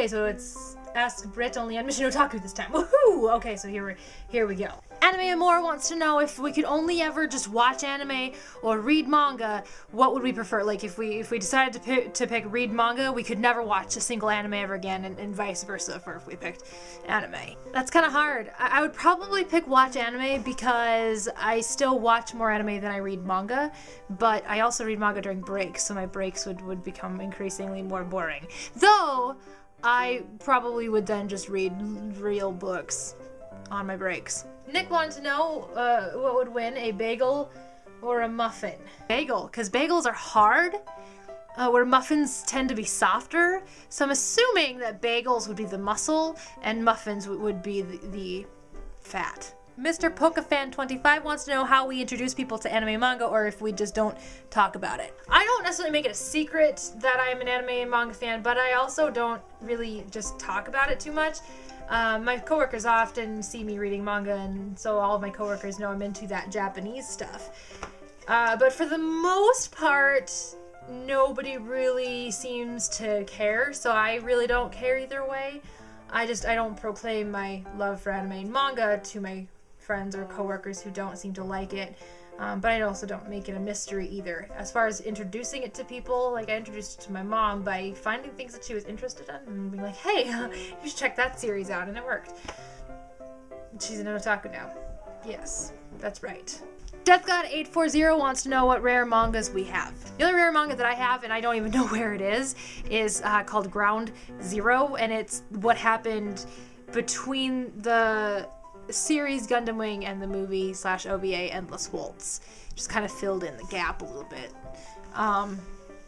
Okay, so it's Ask Britt only on Mission Otaku this time. Woohoo! Okay, so here we go. Anime and More wants to know if we could only ever just watch anime or read manga, what would we prefer? Like if we decided to pick read manga, we could never watch a single anime ever again, and vice versa for if we picked anime. That's kind of hard. I would probably pick watch anime because I still watch more anime than I read manga, but I also read manga during breaks, so my breaks would become increasingly more boring. Though, I probably would then just read real books on my breaks. Nick wanted to know what would win, a bagel or a muffin. Bagel, because bagels are hard, where muffins tend to be softer. So I'm assuming that bagels would be the muscle and muffins would be the fat. Mr. Pokafan25 wants to know how we introduce people to anime and manga, or if we just don't talk about it. I don't necessarily make it a secret that I am an anime and manga fan, but I also don't really just talk about it too much. My coworkers often see me reading manga, and so all of my coworkers know I'm into that Japanese stuff. But for the most part, nobody really seems to care, so I really don't care either way. I don't proclaim my love for anime and manga to my friends or coworkers who don't seem to like it, but I also don't make it a mystery either. As far as introducing it to people, like I introduced it to my mom by finding things that she was interested in and being like, hey, you should check that series out, and it worked. She's an otaku now. Yes, that's right. DeathGod840 wants to know what rare mangas we have. The other rare manga that I have, and I don't even know where it is called Ground Zero, and it's what happened between the series Gundam Wing and the movie / OVA Endless Waltz. Just kind of filled in the gap a little bit.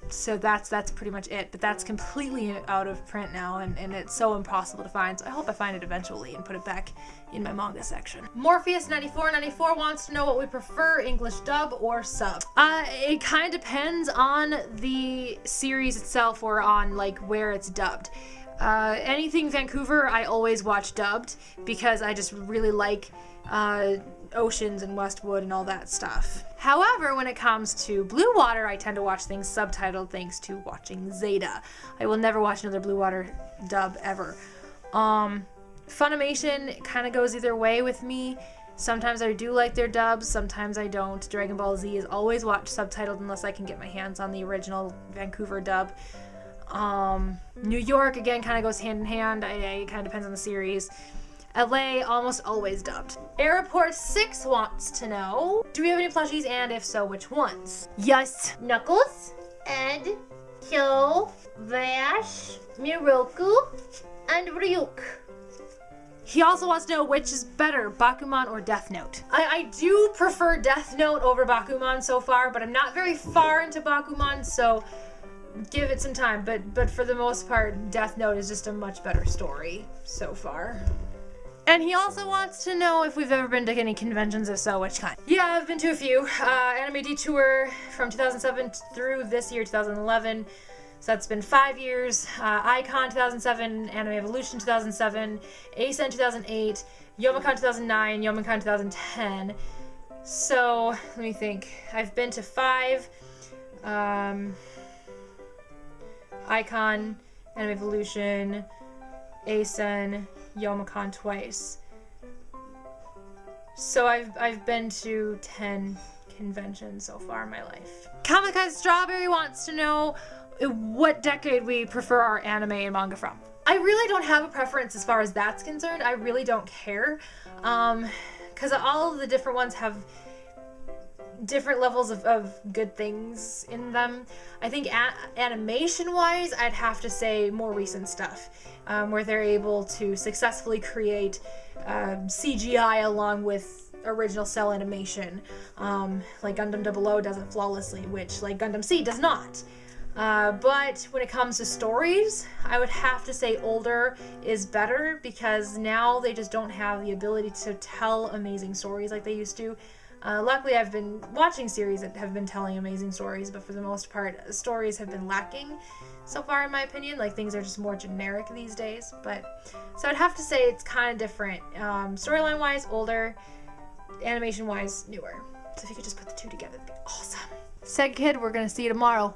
So that's pretty much it, but that's completely out of print now, and it's so impossible to find, so I hope I find it eventually and put it back in my manga section. Morpheus9494 wants to know what we prefer, English dub or sub. It kind of depends on the series itself or on like where it's dubbed. Anything Vancouver, I always watch dubbed because I just really like Oceans and Westwood and all that stuff. However, when it comes to Blue Water, I tend to watch things subtitled thanks to watching Zeta. I will never watch another Blue Water dub ever. Funimation kind of goes either way with me. Sometimes I do like their dubs, sometimes I don't. Dragon Ball Z is always watched subtitled unless I can get my hands on the original Vancouver dub. New York, again, kind of goes hand in hand. It kind of depends on the series. LA, almost always dubbed. Airport6 wants to know, do we have any plushies, and if so, which ones? Yes, Knuckles, Ed, Kyo, Vash, Miroku, and Ryuk. He also wants to know which is better, Bakuman or Death Note. I do prefer Death Note over Bakuman so far, but I'm not very far into Bakuman, so give it some time. But for the most part, Death Note is just a much better story so far. And he also wants to know if we've ever been to any conventions, if so, which kind. Yeah, I've been to a few. Anime Detour from 2007 through this year, 2011. So that's been 5 years. Icon 2007, Anime Evolution 2007, ASEN 2008, Youmacon 2009, Youmacon 2010. So, let me think. I've been to 5. Icon, Anime Evolution, ASEN, Youmacon twice. So I've been to 10 conventions so far in my life. Kamikaze Strawberry wants to know what decade we prefer our anime and manga from. I really don't have a preference as far as that's concerned. I really don't care. Because all of the different ones have different levels of good things in them. I think animation-wise, I'd have to say more recent stuff, where they're able to successfully create CGI along with original cell animation. Like Gundam 00 does it flawlessly, which like Gundam Seed does not. But when it comes to stories, I would have to say older is better, because now they just don't have the ability to tell amazing stories like they used to. Luckily, I've been watching series that have been telling amazing stories, but for the most part, stories have been lacking so far, in my opinion. Like, things are just more generic these days. But so I'd have to say it's kind of different. Storyline-wise, older. Animation-wise, newer. So if you could just put the two together, it'd be awesome. Seg Kid, we're gonna see you tomorrow.